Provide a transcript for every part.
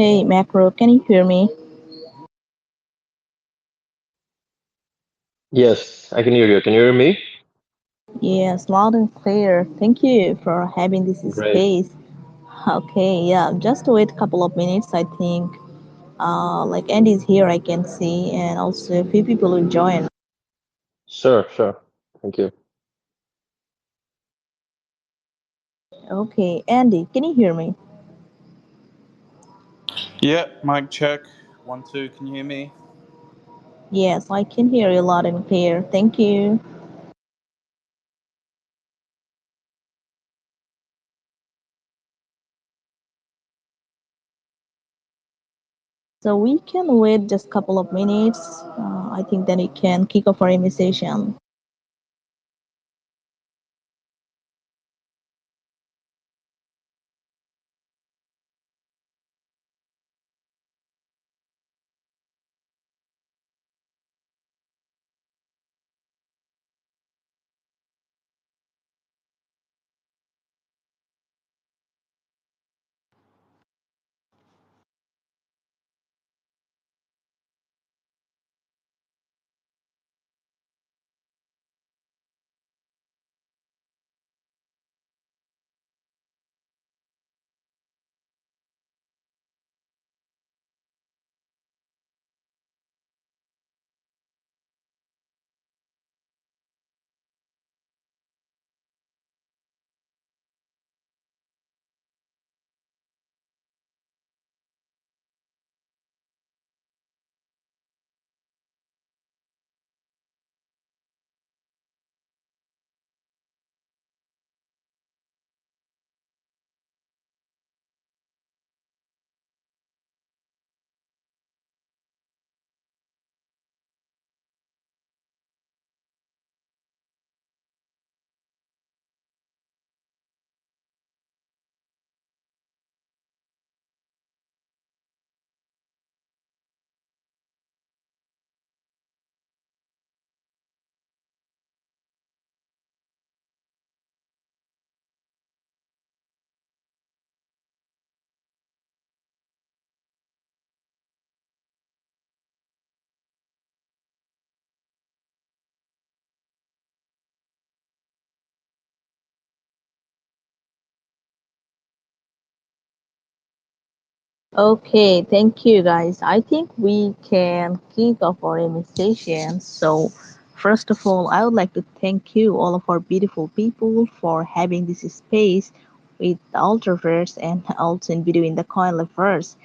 Hey, Macro, can you hear me? Yes, I can hear you. Can you hear me? Yes, loud and clear. Thank you for having this Great. space. Okay, yeah, just wait a couple of minutes, I think. Like Andy's here, I can see, and also a few people will join. Sure, sure. Thank you. Okay, Andy, can you hear me? Yeah, mic check. 1, 2. Can you hear me? Yes, I can hear you loud and clear. Thank you. So we can wait just a couple of minutes. I think then we can kick off our initiation. Okay, thank you guys. I think we can kick off our invitation. So, first of all, I would like to thank you, all of our beautiful people, for having this space with the Ultraverse and also in video in the CoinLab.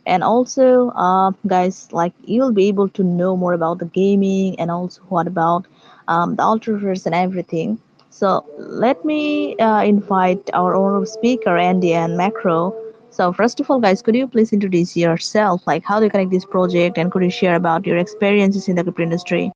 And also, guys, like you'll be able to know more about the gaming and also what about the Ultraverse and everything. So let me invite our honorable speaker, Andy and Macro. So first of all, guys, could you please introduce yourself? Like, how do you connect this project, and could you share about your experiences in the crypto industry?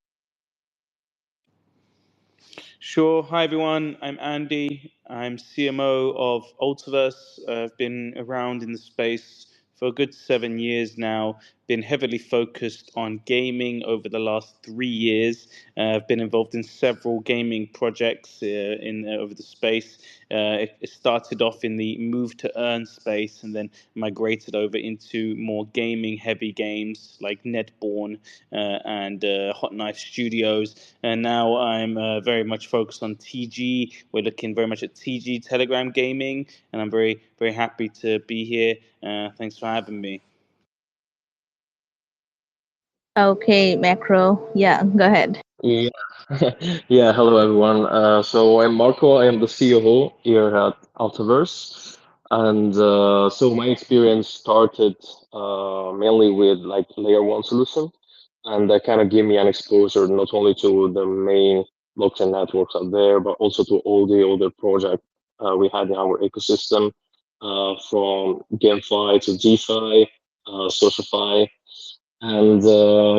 Sure. Hi, everyone. I'm Andy. I'm CMO of Ultiverse. I've been around in the space for a good 7 years now. Been heavily focused on gaming over the last 3 years. I've been involved in several gaming projects in over the space. It started off in the move to earn space and then migrated over into more gaming heavy games like Netborn and Hot Knife Studios. And now I'm very much focused on TG. We're looking very much at TG Telegram Gaming, and I'm very, very happy to be here. Thanks for having me. Okay, Macro. Yeah, go ahead. Yeah. Yeah, hello everyone. So I'm Marco. I am the COO here at Altiverse. And so my experience started mainly with like layer one solution. And that kind of gave me an exposure not only to the main blockchain networks out there, but also to all the other projects we had in our ecosystem, from GameFi to DeFi, SocialFi. And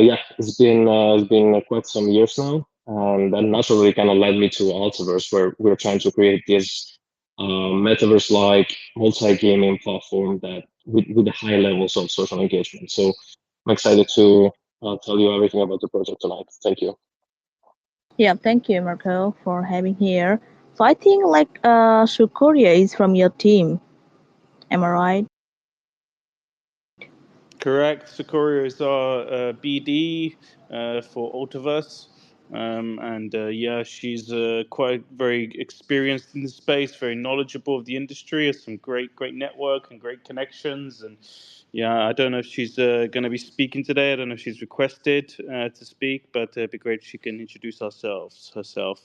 yeah, it's been quite some years now, and that naturally kind of led me to Altiverse, where we're trying to create this metaverse-like multi-gaming platform that with high levels of social engagement. So I'm excited to tell you everything about the project tonight. Thank you. Yeah, thank you, Marco, for having here. So I think like Shukuria is from your team. Am I right? Correct. Sakura is our BD for Ultiverse. And yeah, she's quite very experienced in the space, very knowledgeable of the industry, has some great network and great connections. And yeah, I don't know if she's going to be speaking today. I don't know if she's requested to speak, but it'd be great if she can introduce ourselves herself.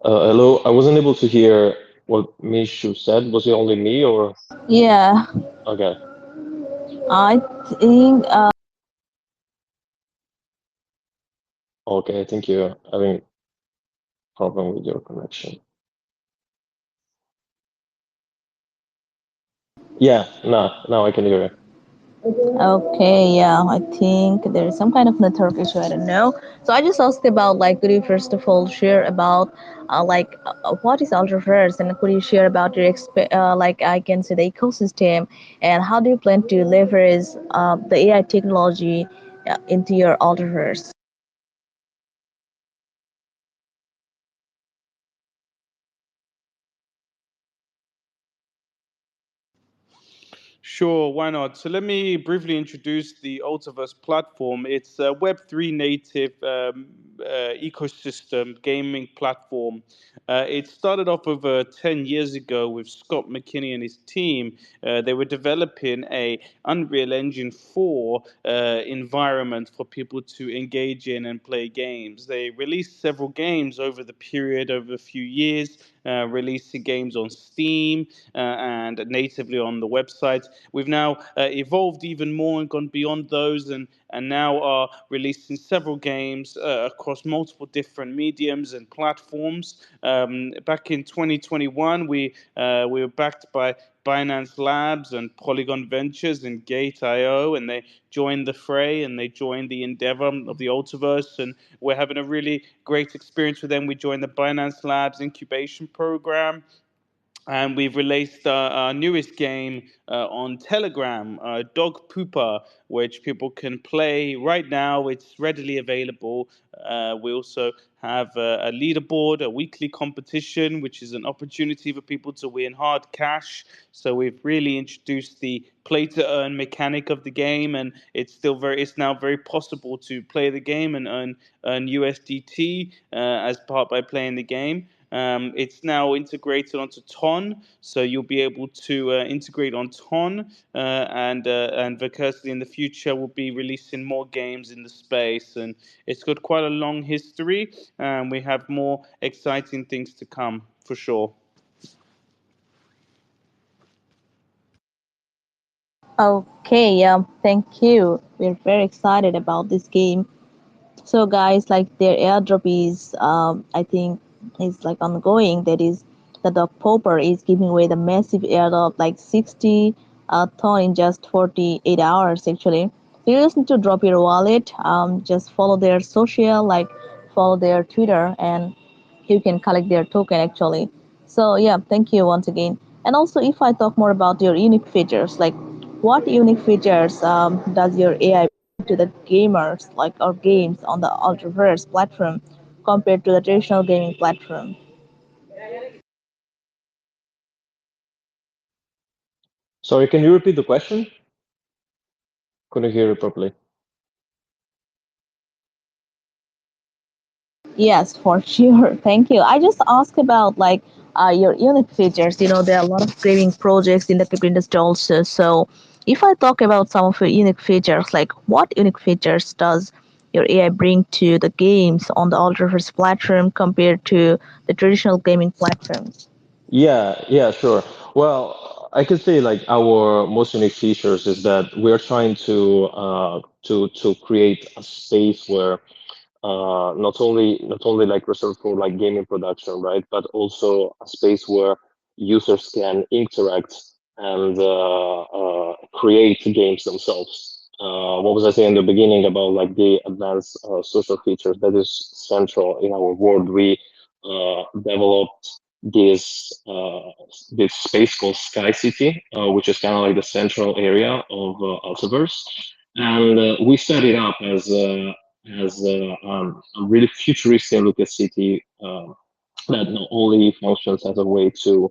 Hello, I wasn't able to hear what Mishu said. Was it only me or? Yeah, Okay, I think okay, I think you're having problem with your connection. Yeah, now I can hear you. okay, yeah, I think there is some kind of network issue. I don't know. So I just asked about like, could you first of all share about what is Ultraverse, and could you share about your like I can say the ecosystem, and how do you plan to leverage the AI technology into your Ultraverse? Sure, why not? So let me briefly introduce the Ultiverse platform. It's a Web3 native ecosystem gaming platform. It started off over 10 years ago with Scott McKinney and his team. They were developing a Unreal Engine 4 environment for people to engage in and play games. They released several games over the period of a few years, releasing games on Steam and natively on the website. We've now evolved even more and gone beyond those, and now are releasing several games across multiple different mediums and platforms. Back in 2021, we were backed by Binance Labs and Polygon Ventures and Gate.io, and they joined the fray and they joined the endeavor of the Ultiverse, and we're having a really great experience with them. We joined the Binance Labs incubation program, and we've released our newest game on Telegram, Dog Pooper, which people can play right now. It's readily available. We also have a leaderboard, a weekly competition, which is an opportunity for people to win hard cash. So we've really introduced the play to earn mechanic of the game, and it's now very possible to play the game and earn USDT as part by playing the game. It's now integrated onto Ton, so you'll be able to integrate on Ton, and Vicursely in the future will be releasing more games in the space, and it's got quite a long history, and we have more exciting things to come for sure. Okay, yeah, thank you. We're very excited about this game. So guys, like their airdrop is, I think, is like ongoing. That is, the Dog Popper is giving away the massive airdrop, like 60 ton in just 48 hours actually. So you just need to drop your wallet, just follow their social, like follow their Twitter, and you can collect their token actually. So yeah, thank you once again. And also, if I talk more about your unique features, like what unique features does your AI to the gamers like or games on the Ultraverse platform compared to the traditional gaming platform? Sorry, can you repeat the question? Couldn't hear it properly. Yes, for sure. Thank you. I just asked about like your unique features. You know, there are a lot of gaming projects in the crypto industry also. So, if I talk about some of your unique features, like what unique features does your AI bring to the games on the Ultraverse platform compared to the traditional gaming platforms? Yeah, sure. Well, I could say like our most unique features is that we're trying to create a space where not only like reserved for like gaming production, right, but also a space where users can interact and create games themselves. What was I saying in the beginning about like the advanced social features that is central in our world? We developed this space called Sky City, which is kind of like the central area of Altiverse, and we set it up as a really futuristic looking city that not only functions as a way to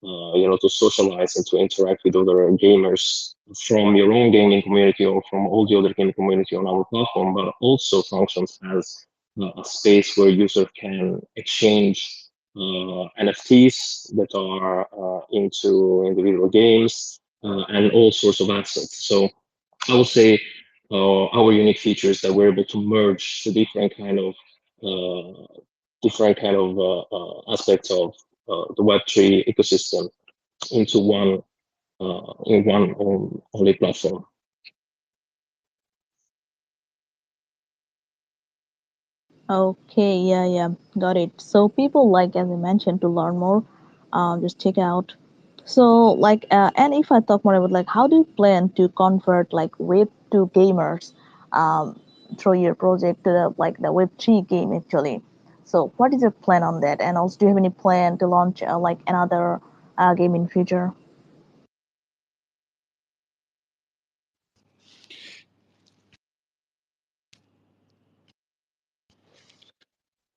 to socialize and to interact with other gamers from your own gaming community or from all the other gaming community on our platform, but also functions as a space where users can exchange NFTs that are into individual games and all sorts of assets. So I would say our unique features that we're able to merge the different kind of aspects of the Web3 ecosystem into one in one only platform. Okay, yeah, yeah, got it. So people like, as I mentioned, to learn more, just check out. So like, and if I talk more about like, how do you plan to convert like Web two gamers, through your project to the Web three game actually? So what is your plan on that? And also, do you have any plan to launch like another game in future?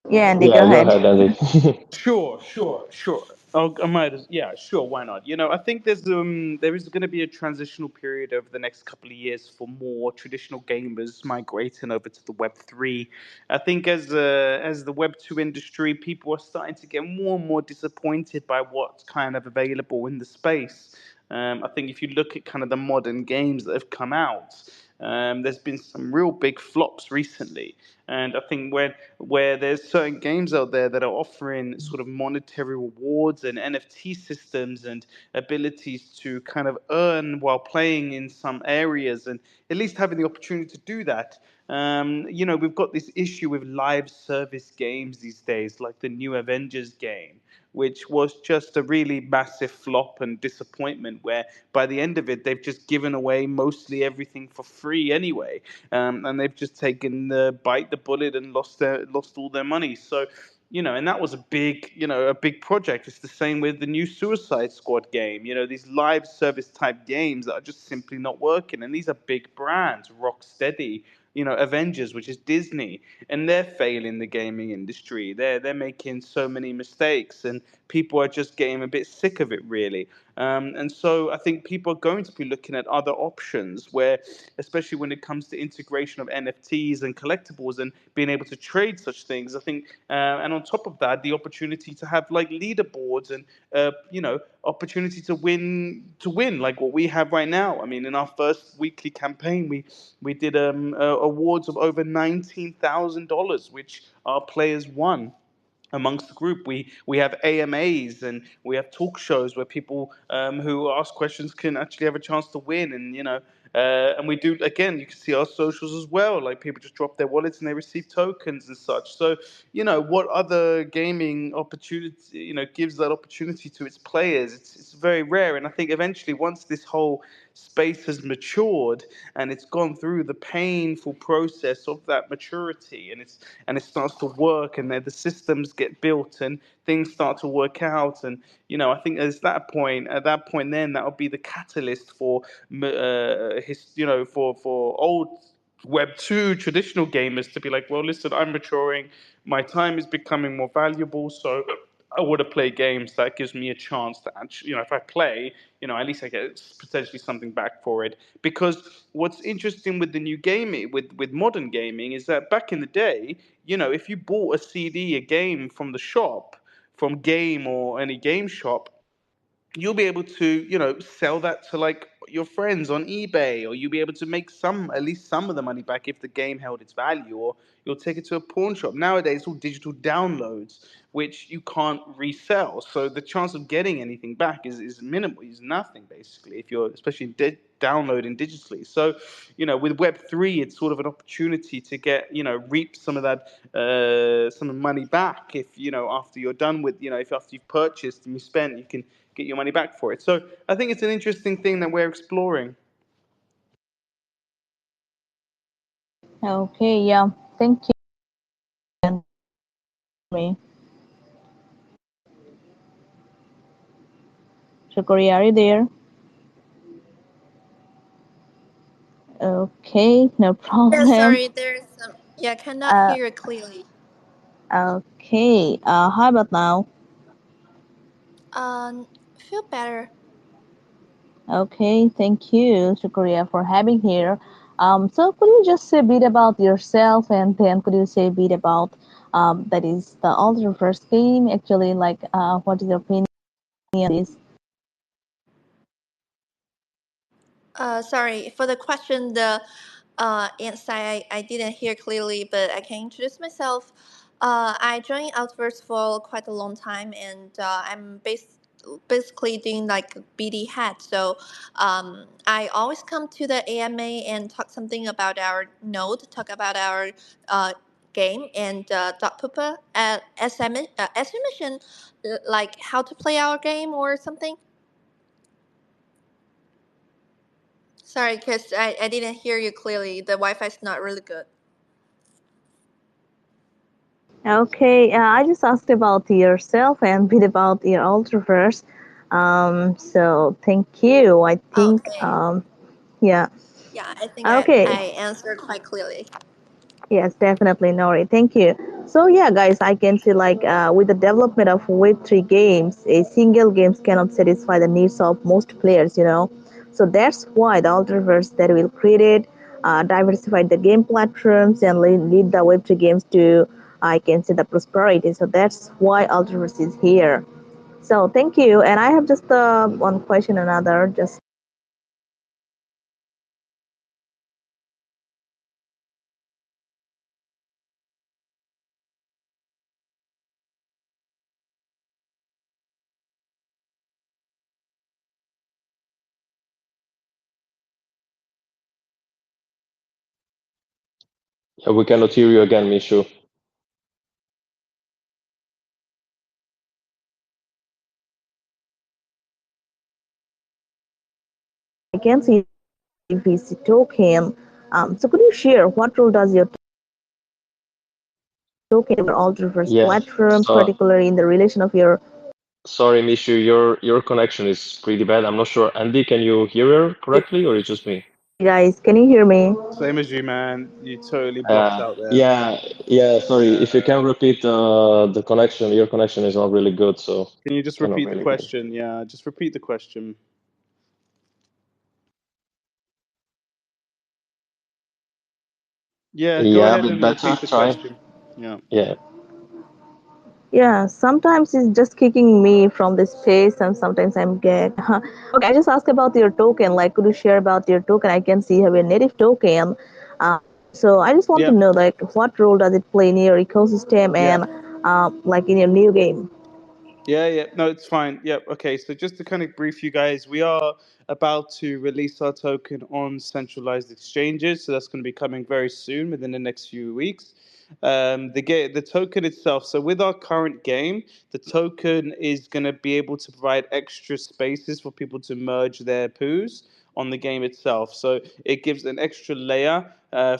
Yeah, Andy, go Yeah, go ahead. ahead, Andy. Sure. I might as yeah, sure. Why not? I think there is going to be a transitional period over the next couple of years for more traditional gamers migrating over to the Web3. I think as the Web2 industry, people are starting to get more and more disappointed by what's kind of available in the space. I think if you look at kind of the modern games that have come out, there's been some real big flops recently, and I think where there's certain games out there that are offering sort of monetary rewards and NFT systems and abilities to kind of earn while playing in some areas, and at least having the opportunity to do that. We've got this issue with live service games these days, like the new Avengers game, which was just a really massive flop and disappointment. Where by the end of it, they've just given away mostly everything for free anyway, and they've just taken the bite the bullet and lost all their money. So. And that was a big project. It's the same with the new Suicide Squad game. These live service type games that are just simply not working. And these are big brands, Rocksteady, Avengers, which is Disney, and they're failing the gaming industry. They're making so many mistakes, and people are just getting a bit sick of it, really. And so I think people are going to be looking at other options where, especially when it comes to integration of NFTs and collectibles and being able to trade such things. I think, and on top of that, the opportunity to have like leaderboards and opportunity to win like what we have right now. I mean, in our first weekly campaign, we did awards of over $19,000, which our players won amongst the group. We have AMAs and we have talk shows where people who ask questions can actually have a chance to win, and we do, again, you can see our socials as well, like people just drop their wallets and they receive tokens and such. So what other gaming opportunity gives that opportunity to its players? It's very rare, and I think eventually, once this whole space has matured and it's gone through the painful process of that maturity, and it starts to work, and then the systems get built and things start to work out, and I think at that point then that will be the catalyst for for old Web 2 traditional gamers to be like, well, listen, I'm maturing, my time is becoming more valuable, so I want to play games that gives me a chance to actually, if I play, at least I get potentially something back for it. Because what's interesting with the new gaming, with modern gaming, is that back in the day, if you bought a CD, a game from the shop, from Game or any game shop, you'll be able to sell that to like your friends on eBay, or you'll be able to make some, at least some of the money back if the game held its value, or you'll take it to a pawn shop. Nowadays, it's all digital downloads, which you can't resell. So the chance of getting anything back is minimal, is nothing basically, if you're especially downloading digitally. So, with Web3, it's sort of an opportunity to get, reap some of that, some money back. If, after you're done with, if after you've purchased and you spent, you can get your money back for it. So I think it's an interesting thing that we're exploring. Okay, yeah. Thank you. And me. Shukri, are you there? Okay, no Yeah, problem. sorry, there's some. Yeah, cannot Uh, hear you clearly. okay. How about now? Feel better. Okay, thank you, Shukriya, for having here. So could you just say a bit about yourself, and then could you say a bit about that is the Ultra First game? Actually, like, what is your opinion on this? Sorry for the question. The answer I didn't hear clearly, but I can introduce myself. I joined Outverse for quite a long time, and basically doing like BD hat. So I always come to the AMA and talk something about our node, talk about our uh, game, and Dot Poopa, as you mentioned, like how to play our game or something. Sorry, because I didn't hear you clearly. The Wi Fi is not really good. Okay, I just asked about yourself and a bit about your Ultraverse. So thank you. I think, Okay. yeah. Yeah, I think I Okay. answered quite clearly. Yes, definitely, Nori. Thank you. So yeah, guys, I can see like with the development of Web3 games, a single games cannot satisfy the needs of most players, you know. So that's why the Ultraverse that will create it, diversify the game platforms and lead the Web3 games to, I can say, the prosperity. So that's why Ultraverse is here. So thank you. And I have just one question, another just Yeah, we cannot hear you again, Mishu. I can see VC token. So could you share what role does your token in all reverse Yeah. platforms, So particularly in the relation of your. sorry, Mishu, your connection is pretty bad. I'm not sure. Andy, can you hear her correctly, or it's just me? Guys, can you hear me? Same as you, man. You totally blocked out there. Yeah. Sorry. If you can repeat the connection, your connection is not really good, so Can you just cannot repeat the really hear. question? Yeah, just repeat the question. Yeah, go Yeah, a ahead bit and better. repeat the Try. question. Yeah. Yeah. Yeah, sometimes it's just kicking me from the space, and sometimes I'm get. Okay, I just asked about your token. Like, could you share about your token? I can see you have a native token. So I just want to Yep. know, like, what role does it play in your ecosystem Yeah. and, like, in your new game? Yeah, yeah. No, it's fine. Yep. Okay. So just to kind of brief you guys, we are about to release our token on centralized exchanges. So that's going to be coming very soon, within the next few weeks. The token itself. So with our current game, the token is going to be able to provide extra spaces for people to merge their poos on the game itself. So it gives an extra layer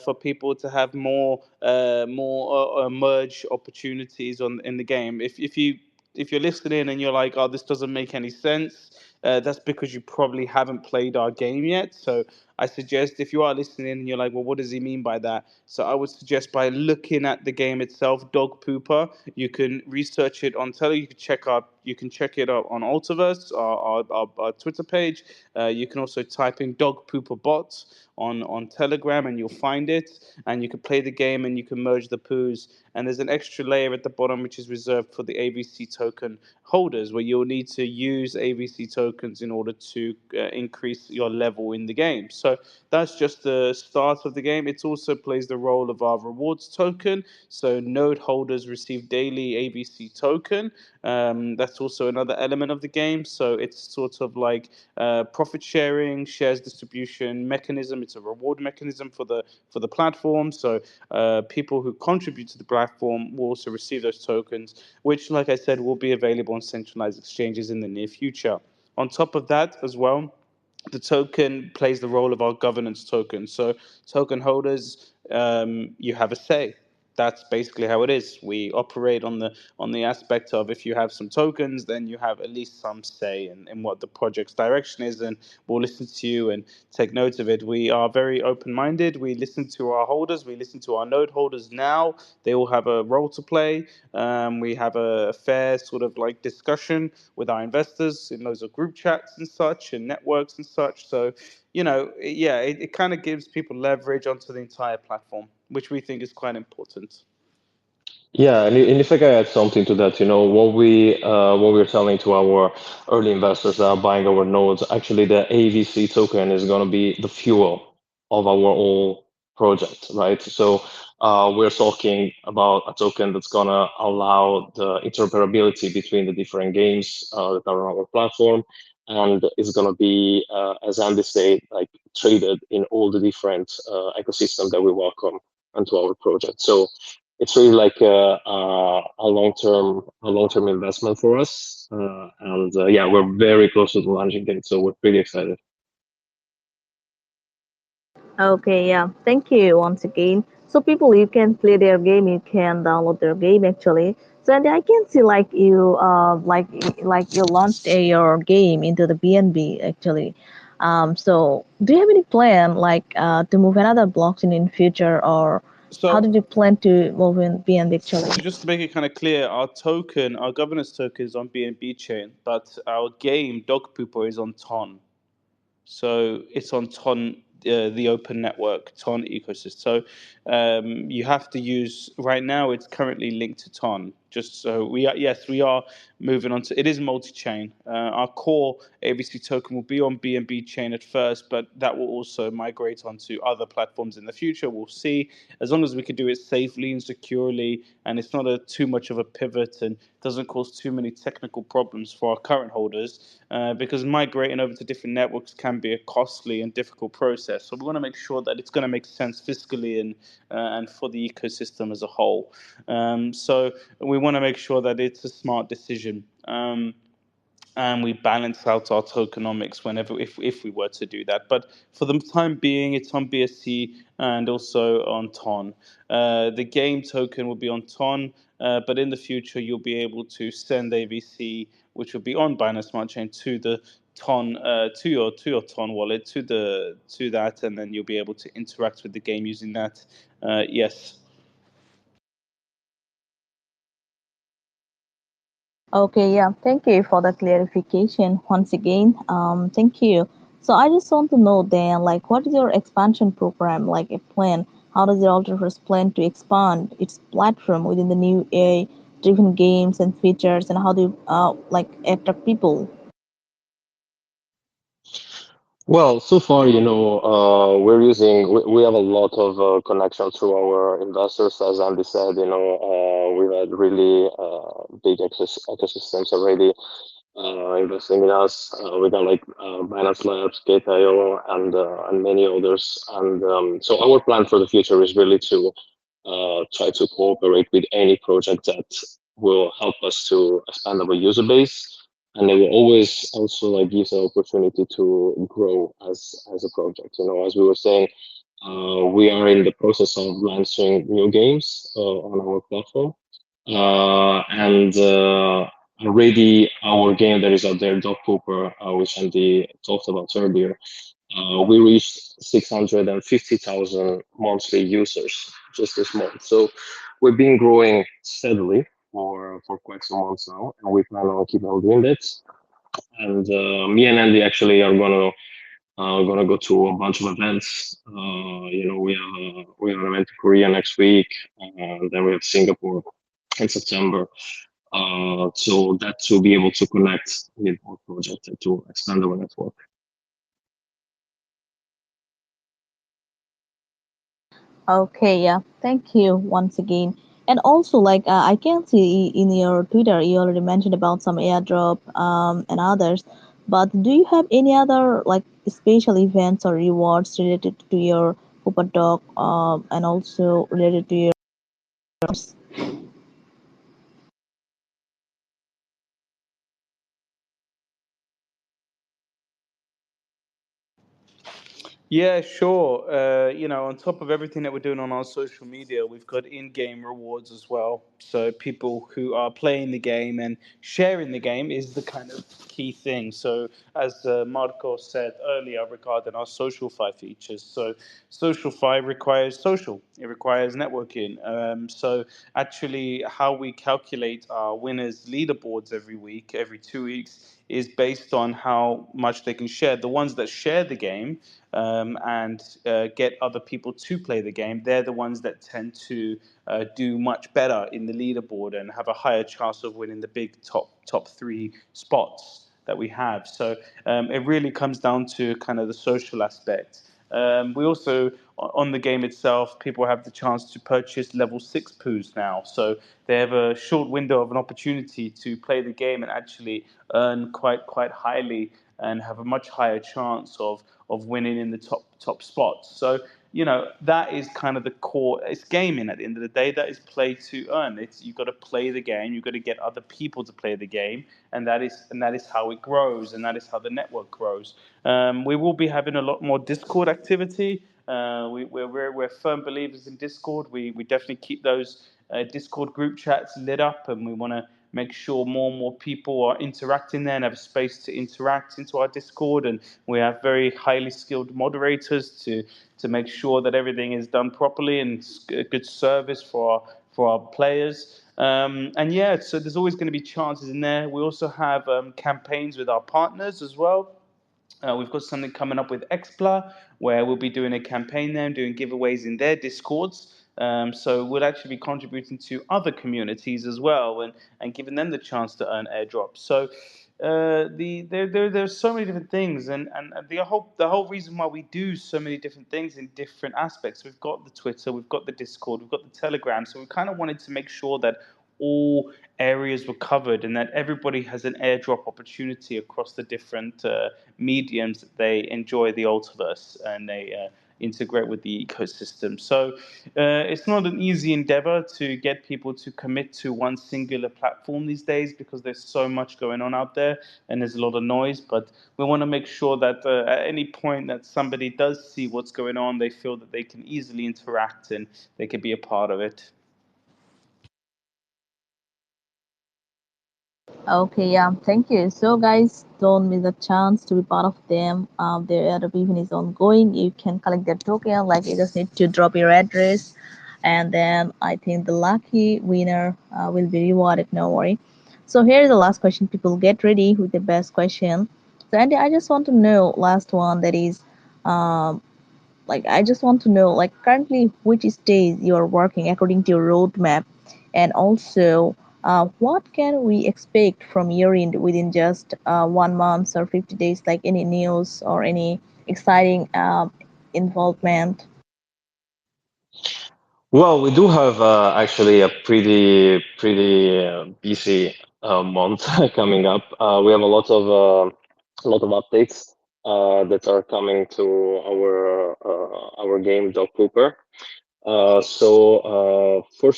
for people to have more merge opportunities on in the game. If you're listening and you're like, oh, this doesn't make any sense, that's because you probably haven't played our game yet. So I suggest, if you are listening and you're like, well, what does he mean by that? So I would suggest, by looking at the game itself, Dog Pooper, you can research it on Tele. You can check it out on Altiverse, our Twitter page. You can also type in Dog Pooper Bot on Telegram, and you'll find it. And you can play the game, and you can merge the poos. And there's an extra layer at the bottom which is reserved for the AVC token holders, where you'll need to use AVC token tokens in order to increase your level in the game. So that's just the start of the game. It also plays the role of our rewards token. So node holders receive daily ABC token. That's also another element of the game. So it's sort of like profit sharing, shares distribution mechanism. It's a reward mechanism for the platform. So people who contribute to the platform will also receive those tokens, which, like I said, will be available on centralized exchanges in the near future. On top of that, as well, the token plays the role of our governance token. So token holders, you have a say. That's basically how it is. We operate on the aspect of, if you have some tokens, then you have at least some say in what the project's direction is, and we'll listen to you and take note of it. We are very open minded. We listen to our holders. We listen to our node holders now. They all have a role to play. We have a fair sort of like discussion with our investors in loads of group chats and such, and networks and such. So, yeah, it kind of gives people leverage onto the entire platform, which we think is quite important. Yeah, and if I can add something to that, what we're telling to our early investors that are buying our nodes, actually the AVC token is going to be the fuel of our whole project, right? So we're talking about a token that's going to allow the interoperability between the different games that are on our platform, and it's going to be, as Andy said, like traded in all the different ecosystem that we welcome into our project. So it's really like a long-term investment for us, and yeah, we're very close to the launching date, so we're pretty excited. Okay, yeah. Thank you once again. So people, you can play their game, you can download their game actually. So and I can see like like you launched your game into the BNB actually. So do you have any plan like to move another blockchain in future, or how So, did you plan to move in BNB actually? so just to make it kind of clear, our governance token is on BNB chain, but our game Dog Pooper is on Ton. So it's on Ton, the open network, Ton ecosystem. So you have to use, right now it's currently linked to Ton. Just so yes, we are moving on to, it is multi-chain. Our core ABC token will be on BNB chain at first, but that will also migrate onto other platforms in the future. We'll see, as long as we can do it safely and securely, and it's not too much of a pivot and doesn't cause too many technical problems for our current holders, because migrating over to different networks can be a costly and difficult process. So we want to make sure that it's going to make sense fiscally and for the ecosystem as a whole. So we want to make sure that it's a smart decision. And we balance out our tokenomics whenever, if we were to do that. But for the time being, it's on BSC and also on Ton. The game token will be on Ton, but in the future you'll be able to send AVC, which will be on Binance Smart Chain, to the Ton, to your Ton wallet, to that, and then you'll be able to interact with the game using that. Yes. Okay, yeah. Thank you for the clarification once again. Thank you. So I just want to know then, like, what is your expansion program, like a plan? How does your Ultraverse plan to expand its platform within the new AI-driven games and features, and how do you like attract people? Well, so far, we have a lot of connection through our investors. As Andy said, we've had really big ecosystems already investing in us. We got like Binance Labs, Gate.io, and many others. And so our plan for the future is really to try to cooperate with any project that will help us to expand our user base, and it will always also like gives an opportunity to grow as a project. As we were saying, we are in the process of launching new games on our platform, and already our game that is out there, Dog Pooper, which Andy talked about earlier, we reached 650,000 monthly users just this month. So we've been growing steadily for quite some months now, and we plan on keep on doing that. And me and Andy actually are gonna go to a bunch of events. We have an event in Korea next week, and then we have Singapore in September. so that to be able to connect with more projects and to expand our network. Okay, yeah. Thank you once again. And also, like, I can see in your Twitter, you already mentioned about some airdrop and others. But do you have any other like special events or rewards related to your Hooper Dog and also related to your Yeah, sure. On top of everything that we're doing on our social media, we've got in-game rewards as well. So people who are playing the game and sharing the game is the kind of key thing. So as Marco said earlier regarding our social fi features, so social fi requires social. It requires networking. So actually, how we calculate our winners' leaderboards every week, every 2 weeks, is based on how much they can share. The ones that share the game and get other people to play the game, they're the ones that tend to do much better in the leaderboard and have a higher chance of winning the big top three spots that we have. So it really comes down to kind of the social aspect. We also, on the game itself, people have the chance to purchase level 6 poos now. So they have a short window of an opportunity to play the game and actually earn quite highly and have a much higher chance of winning in the top spots. So that is kind of the core. It's gaming at the end of the day. That is play to earn. It's you've got to play the game. You've got to get other people to play the game, and that is how it grows, and that is how the network grows. We will be having a lot more Discord activity. We're firm believers in Discord. We definitely keep those Discord group chats lit up, and we want to make sure more and more people are interacting there and have a space to interact into our Discord. And we have very highly skilled moderators to make sure that everything is done properly and a good service for our players. And yeah, so there's always going to be chances in there. We also have campaigns with our partners as well. We've got something coming up with Expla where we'll be doing a campaign there and doing giveaways in their discords. So we'll actually be contributing to other communities as well and giving them the chance to earn airdrops. So there's so many different things, and the whole reason why we do so many different things in different aspects. We've got the Twitter, we've got the Discord, we've got the Telegram. So we kind of wanted to make sure that all areas were covered and that everybody has an airdrop opportunity across the different mediums that they enjoy the Ultiverse and they integrate with the ecosystem. So it's not an easy endeavor to get people to commit to one singular platform these days because there's so much going on out there and there's a lot of noise. But we want to make sure that at any point that somebody does see what's going on, they feel that they can easily interact and they can be a part of it. Okay, yeah, thank you. So, guys, don't miss a chance to be part of them. Their other event is ongoing. You can collect their token. Like, you just need to drop your address, and then I think the lucky winner will be rewarded. No worry. So, here's the last question. People, get ready with the best question. So, Andy, I just want to know last one. That is, um, like I just want to know like currently which stage you are working according to your roadmap, and also what can we expect from your end within just 1 month or 50 days, like any news or any exciting involvement. Well, we do have actually a pretty busy month coming up. We have a lot of updates that are coming to our game, Dog Cooper. First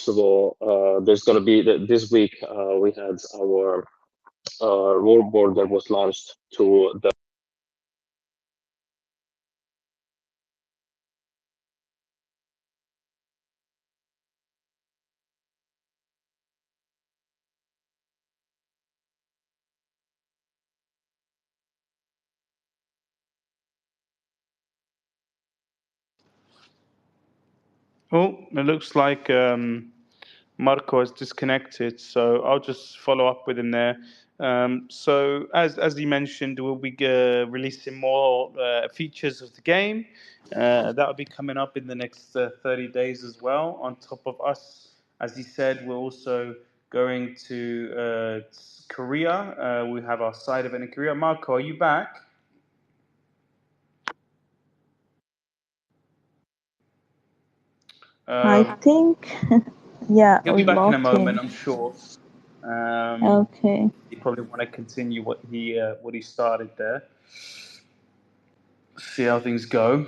of all, there's going to be this week. We had our rule board that was launched to the. Oh, it looks like Marco has disconnected, so I'll just follow up with him there. So, as he mentioned, we'll be releasing more features of the game. That'll be coming up in the next 30 days as well. On top of us, as he said, we're also going to Korea. We have our side event in Korea. Marco, are you back? I Um, think, yeah, he'll be we back in a lost moment, him. I'm sure. Um, Okay. he probably want to continue what he started there. See how things go.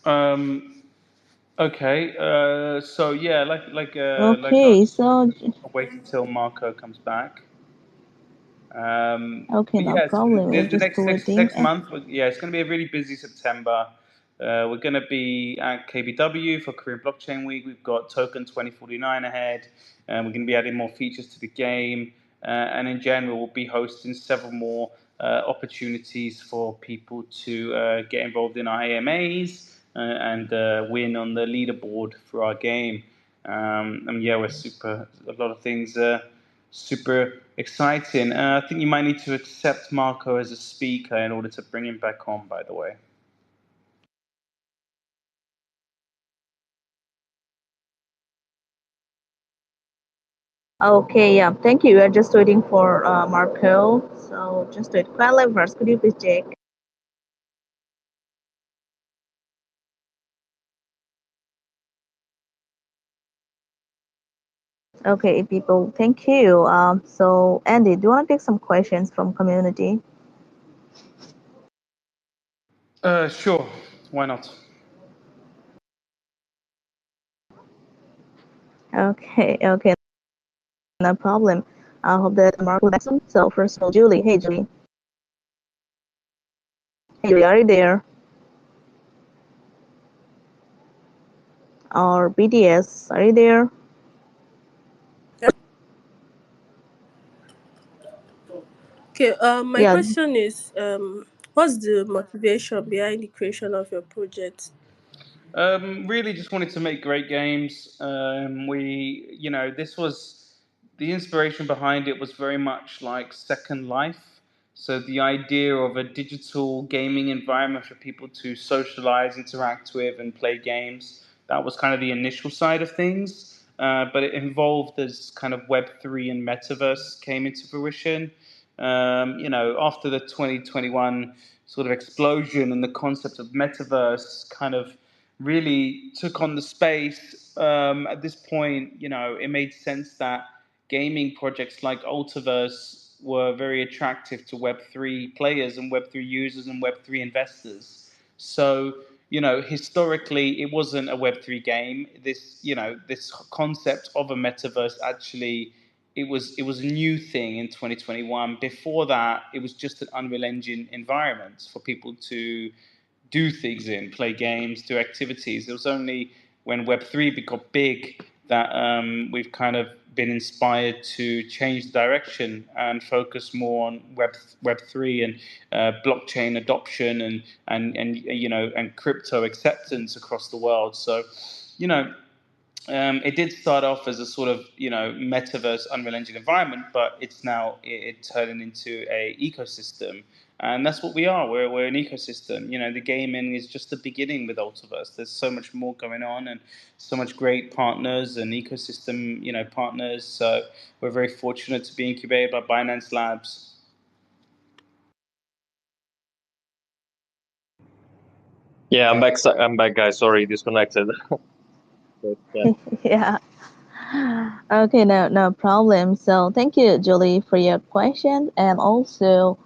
Um, okay. So yeah, like I was Okay, just saying, so, I'll wait until Marco comes back. okay, But no yes, problem. We're the just next waiting. month, yeah, it's going to be a really busy September. We're going to be at KBW for Korean Blockchain Week. We've got Token 2049 ahead, and we're going to be adding more features to the game. And in general, we'll be hosting several more opportunities for people to get involved in our AMAs and win on the leaderboard for our game. And yeah, we're super, a lot of things. Super exciting. I think you might need to accept Marco as a speaker in order to bring him back on, by the way. Okay, yeah, thank you. We're just waiting for Marco. So just wait. CoinLab first, could you please check? Okay, people, thank you. So Andy, do you want to take some questions from community? Sure. Why not? Okay, okay, no problem. I hope that Marco will back soon. So first of all, Julie. Hey, Julie. Hey, Julie, are you there? Or BTS, are you there? Okay, my Yeah. question is, what's the motivation behind the creation of your project? Really, just wanted to make great games. This was the inspiration behind it was very much like Second Life. So the idea of a digital gaming environment for people to socialize, interact with, and play games. That was kind of the initial side of things. But it involved as kind of Web3 and metaverse came into fruition. After the 2021 sort of explosion and the concept of metaverse kind of really took on the space. At this point, it made sense that gaming projects like Ultiverse were very attractive to Web3 players and Web3 users and Web3 investors. So, historically, it wasn't a Web3 game. This concept of a metaverse actually it was a new thing in 2021. Before that, it was just an Unreal Engine environment for people to do things in, play games, do activities. It was only when Web3 became big that we've kind of been inspired to change the direction and focus more on Web3 and blockchain adoption and crypto acceptance across the world. So, you know, it did start off as a sort of metaverse Unreal Engine environment, but it's now it turned into a ecosystem, and that's what we are. We're an ecosystem. The gaming is just the beginning with Ultiverse. There's so much more going on, and so much great partners and ecosystem partners. So we're very fortunate to be incubated by Binance Labs. Yeah, I'm back. I'm back, guys. Sorry, disconnected. But yeah. Yeah. Okay, no problem. So thank you, Julie, for your question, and also,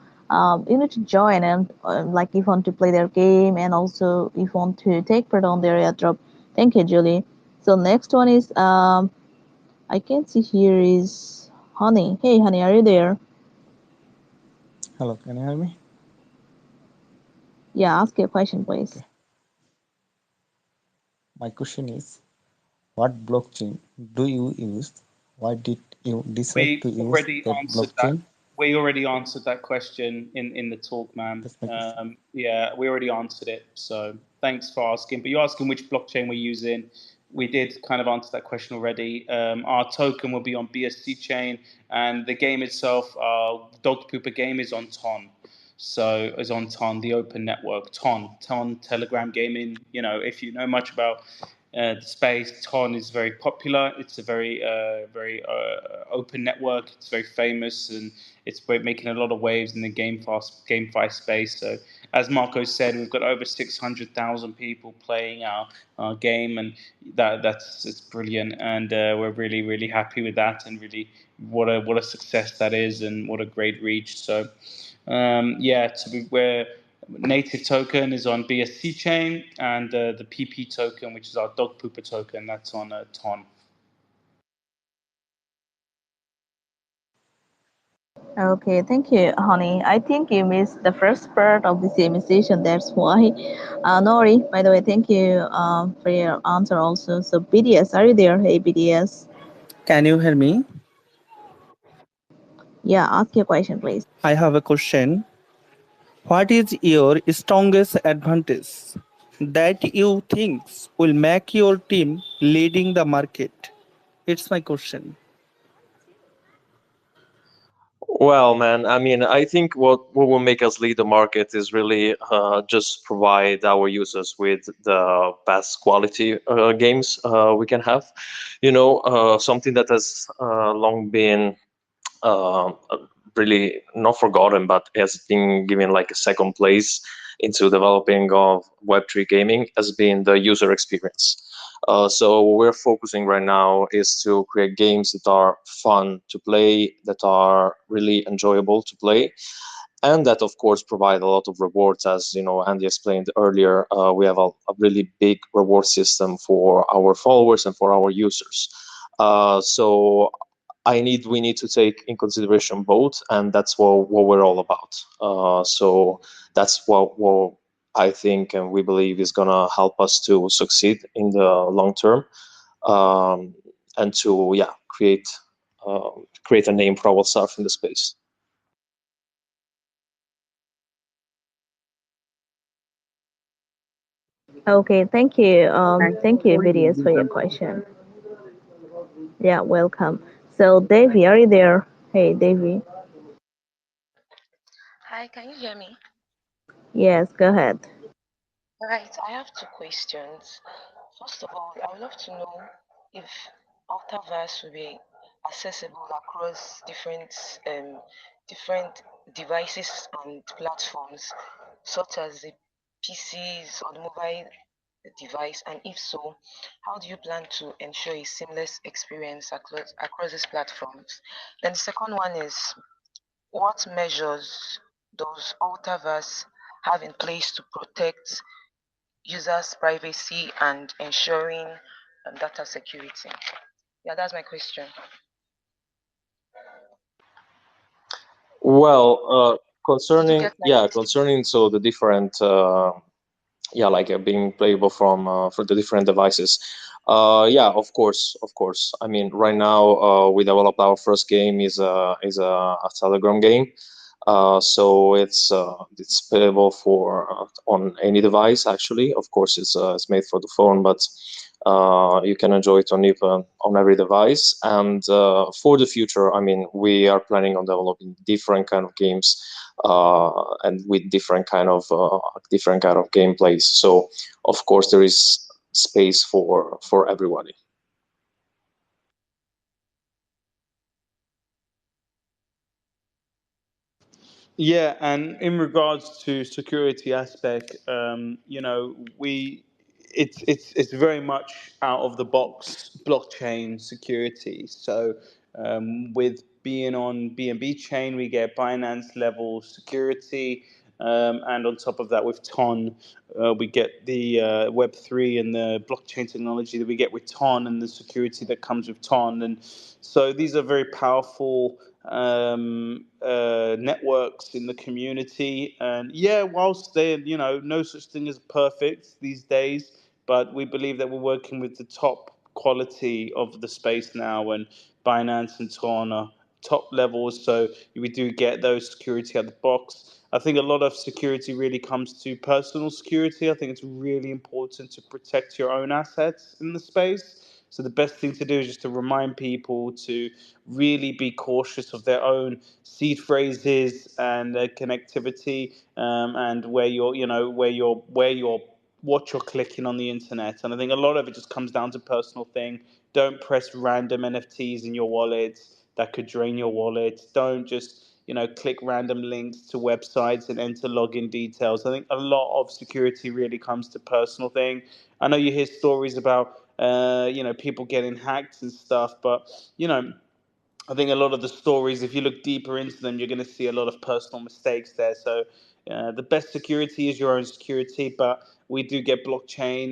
you need to join and like if you want to play their game, and also if you want to take part on their airdrop. Thank you, Julie. So next one is I can see here is Honey. Hey, Honey, are you there? Hello, can you hear me? Yeah, ask your question, please. Okay. My question is, what blockchain do you use? Why did you decide We to use already that answered that. blockchain? We already answered that question in the talk, man. That's my question. Yeah, we already answered it. So thanks for asking. But you're asking which blockchain we're using. We did kind of answer that question already. Our token will be on BSC chain, and the game itself, our dog pooper game, is on Ton. So is on Ton, the open network. Ton Telegram gaming. If you know much about the space, Ton is very popular. It's a very open network. It's very famous, and it's making a lot of waves in the GameFi space. So as Marco said, we've got over 600,000 people playing our game, and that's it's brilliant. And we're really happy with that, and really what a success that is, and what a great reach. So yeah, where native token is on BSC chain, and the PP token, which is our dog pooper token, that's on Ton. Okay, thank you, honey. I think you missed the first part of this invitation. That's why. Nori, by the way, thank you for your answer also. So, BDS, are you there? Hey, BDS. Can you hear me? Yeah, ask your question, please. I have a question. What is your strongest advantage that you think will make your team leading the market? It's my question. Well, man, I mean, I think what will make us lead the market is really just provide our users with the best quality games we can have. Something that has long been uh, really not forgotten, but has been given like a second place into developing of Web3 gaming has been the user experience. So what we're focusing right now is to create games that are fun to play, that are really enjoyable to play, and that of course provide a lot of rewards. As Andy explained earlier, we have a really big reward system for our followers and for our users. So we need to take in consideration both, and that's what we're all about. So that's what I think and we believe is gonna help us to succeed in the long term, um, and to create a name for ourselves in the space. Okay, thank you. Thank you, BDS, for your question. Yeah, welcome. So, Davey, are you there? Hey, Davey. Hi, can you hear me? Yes, go ahead. Right, I have two questions. First of all, I would love to know if Altaverse will be accessible across different devices and platforms, such as the PCs or the mobile device, and if so, how do you plan to ensure a seamless experience across these platforms? Then the second one is, what measures does Altaverse have in place to protect users' privacy and ensuring data security? Yeah, that's my question. Well, Did you concerning get my question? so the different being playable from for the different devices. Yeah, of course. I mean, right now we developed our first game is a Telegram game. So it's playable for on any device. Actually, of course, it's made for the phone, but you can enjoy it on every device. And for the future, I mean, we are planning on developing different kind of games and with different kind of gameplays. So of course there is space for everybody. Yeah, and in regards to security aspect, we it's very much out of the box blockchain security. So with being on BNB chain, we get Binance level security, and on top of that, with Ton, we get the Web3 and the blockchain technology that we get with Ton, and the security that comes with Ton, and so these are very powerful networks in the community. And yeah, whilst they're, no such thing as perfect these days, but we believe that we're working with the top quality of the space now, and Binance and Tron are top levels. So we do get those security at the box. I think a lot of security really comes to personal security. I think it's really important to protect your own assets in the space. So the best thing to do is just to remind people to really be cautious of their own seed phrases and connectivity, and where you're, where you're what you're clicking on the internet. And I think a lot of it just comes down to personal thing. Don't press random NFTs in your wallet that could drain your wallet. Don't just click random links to websites and enter login details. I think a lot of security really comes to personal thing. I know you hear stories about people getting hacked and stuff, but you know I think a lot of the stories, if you look deeper into them, you're going to see a lot of personal mistakes there. So the best security is your own security, but we do get blockchain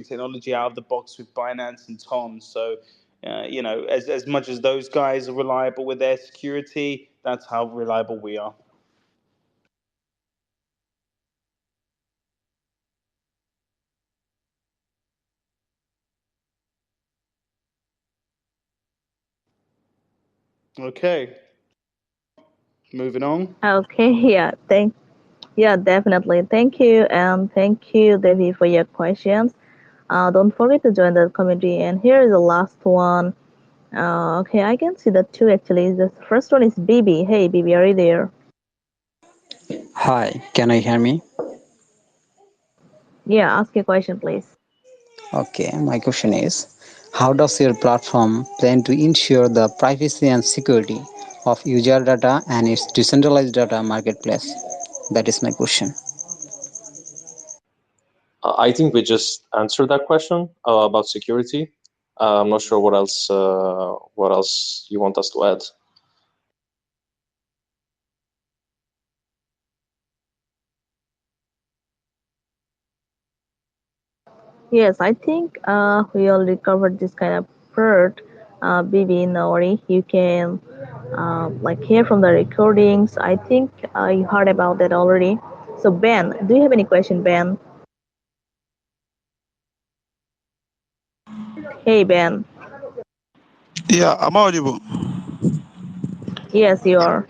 technology out of the box with Binance and Tom. So as much as those guys are reliable with their security, that's how reliable we are. Okay, moving on. Okay, yeah, definitely. Thank you, and thank you, Devi, for your questions. Don't forget to join the community. And here is the last one. Okay, I can see the two actually. The first one is Bibi. Hey, Bibi, are you there? Hi, can you hear me? Yeah, ask your question, please. Okay, my question is how does your platform plan to ensure the privacy and security of user data and its decentralized data marketplace? That is my question. I think we just answered that question about security. I'm not sure what else you want us to add. Yes, I think we already covered this kind of part. Bibi, no worry. You can like hear from the recordings. I think you heard about that already. So Ben, do you have any question, Ben? Hey Ben. Yeah, I'm audible. Yes, you are.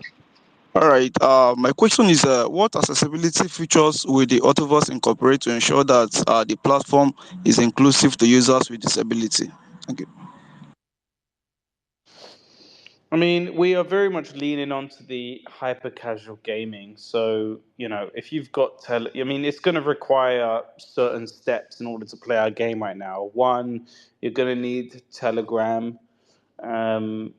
All right. My question is, what accessibility features will the Autoverse incorporate to ensure that the platform is inclusive to users with disability? Thank you. I mean, we are very much leaning onto the hyper casual gaming. So, if you've got I mean, it's going to require certain steps in order to play our game right now. One, you're going to need Telegram. Um,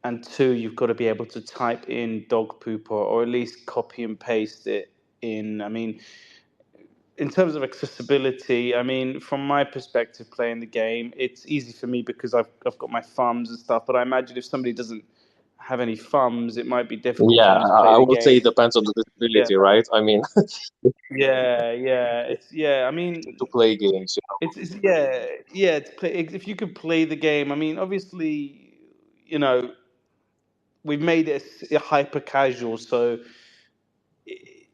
and two, you've got to be able to type in dog poop, or at least copy and paste it in. I mean, in terms of accessibility, I mean, from my perspective, playing the game, it's easy for me because I've got my thumbs and stuff. But I imagine if somebody doesn't have any thumbs, it might be difficult for Yeah, them to play I the would say it game. depends on the Yeah, disability, right? I mean, yeah. It's yeah. I to mean, play games. it's yeah, yeah. To play, if you could play the game, I mean, obviously, you know, we've made it a hyper casual, so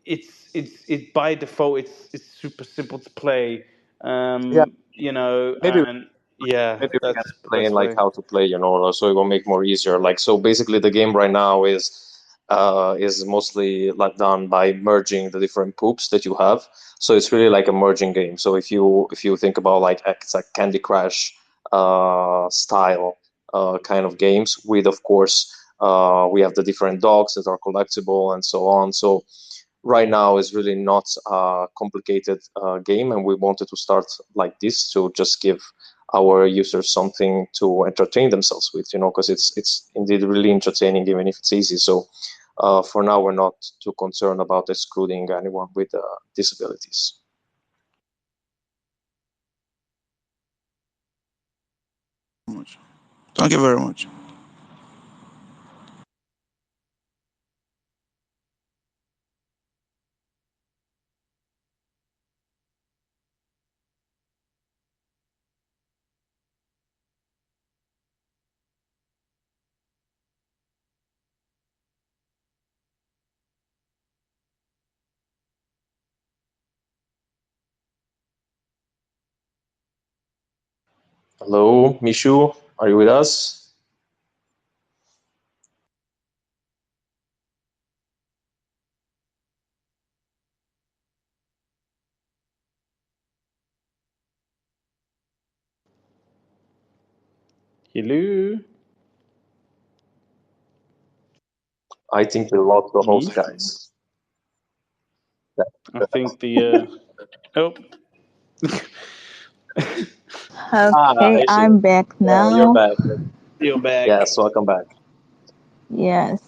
it's by default it's super simple to play. Yeah, maybe And yeah, maybe we can that's the explain best like way. how to play, so it will make more easier. Like so, basically, the game right now is mostly like done by merging the different poops that you have. So it's really like a merging game. So if you think about like it's like Candy Crush style kind of games with, of course, we have the different dogs that are collectible and so on. So right now is really not a complicated game, and we wanted to start like this to just give our users something to entertain themselves with, because it's indeed really entertaining even if it's easy. So for now, we're not too concerned about excluding anyone with disabilities. Thank you very much. Hello, Mishu, are you with us? Hello, I think we lost the host, me. guys. I think the oh, Okay, I see. I'm back Yeah, you're now. back. you're back. Yes, welcome back. Yes,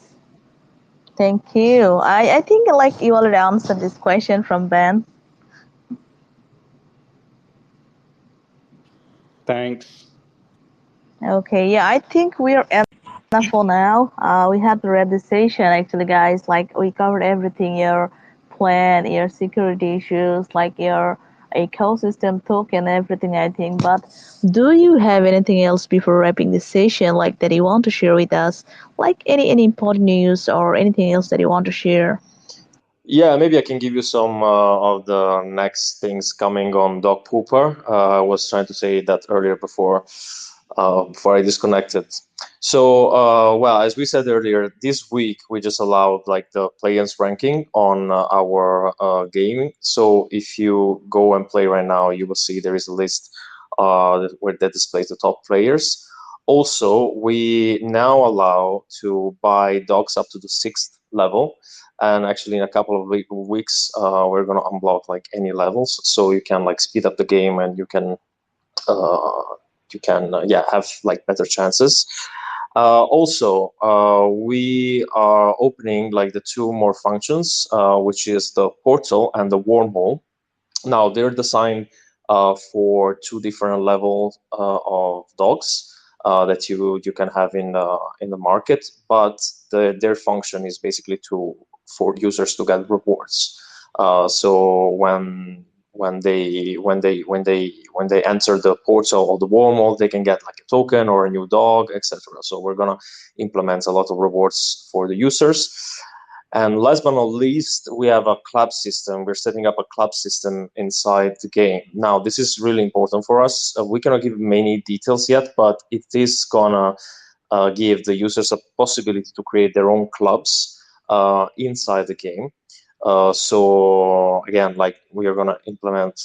thank you. I think like you already answered this question from Ben. Thanks. Okay, yeah, I think we're enough for now. We had to wrap this session actually, guys. Like we covered everything: your plan, your security issues, like your ecosystem token, everything. I think. But do you have anything else before wrapping this session, like that you want to share with us? Like any important news or anything else that you want to share? Yeah, maybe I can give you some of the next things coming on Dog Pooper. I was trying to say that earlier before I disconnected. So, well, as we said earlier, this week we just allowed like the players ranking on our game. So if you go and play right now, you will see there is a list where that displays the top players. Also, we now allow to buy dogs up to the sixth level, and actually in a couple of weeks we're going to unblock like any levels, so you can like speed up the game and uh, you can yeah, have like better chances. Also, we are opening like the two more functions, which is the portal and the wormhole. Now they're designed for two different levels of dogs that you can have in the market, but their function is basically to for users to get rewards. So when they enter the portal or the wormhole, they can get like a token or a new dog, etc. So we're gonna implement a lot of rewards for the users. And last but not least, we have a club system. We're setting up a club system inside the game. Now, this is really important for us. We cannot give many details yet, but it is gonna give the users a possibility to create their own clubs inside the game. So again, like we are gonna implement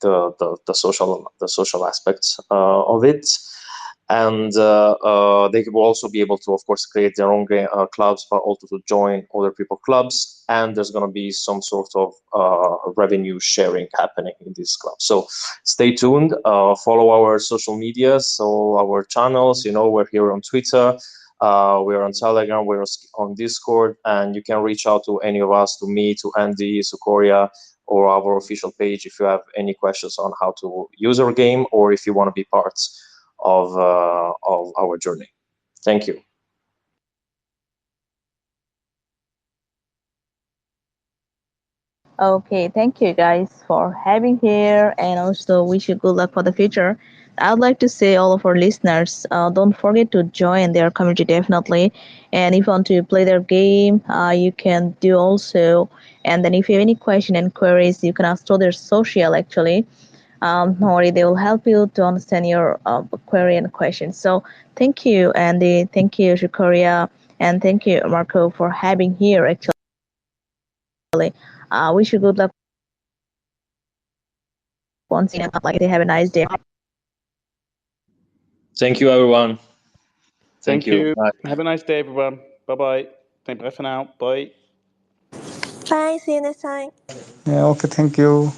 the social aspects of it, and they will also be able to, of course, create their own clubs, but also to join other people's clubs. And there's going to be some sort of revenue sharing happening in this club. So stay tuned. Follow our social media, so our channels. You know, we're here on Twitter. We're on Telegram, we're on Discord, and you can reach out to any of us, to me, to Andy, Sukoria, or our official page if you have any questions on how to use our game, or if you want to be part of our journey. Thank you. Okay, thank you guys for having here and also wish you good luck for the future. I would like to say all of our listeners, don't forget to join their community definitely. And if you want to play their game, you can do also. And then if you have any question and queries, you can ask to their social actually. Don't worry, they will help you to understand your query and question. So thank you, Andy. Thank you, Shikoria. And thank you, Marco, for having here actually. Wish you good luck once again. Like, they have a nice day. Thank you, everyone. Thank Thank you. you. Bye. Have a nice day, everyone. Bye bye. Bye for now. Bye. Bye. See you next time. Yeah, okay, thank you.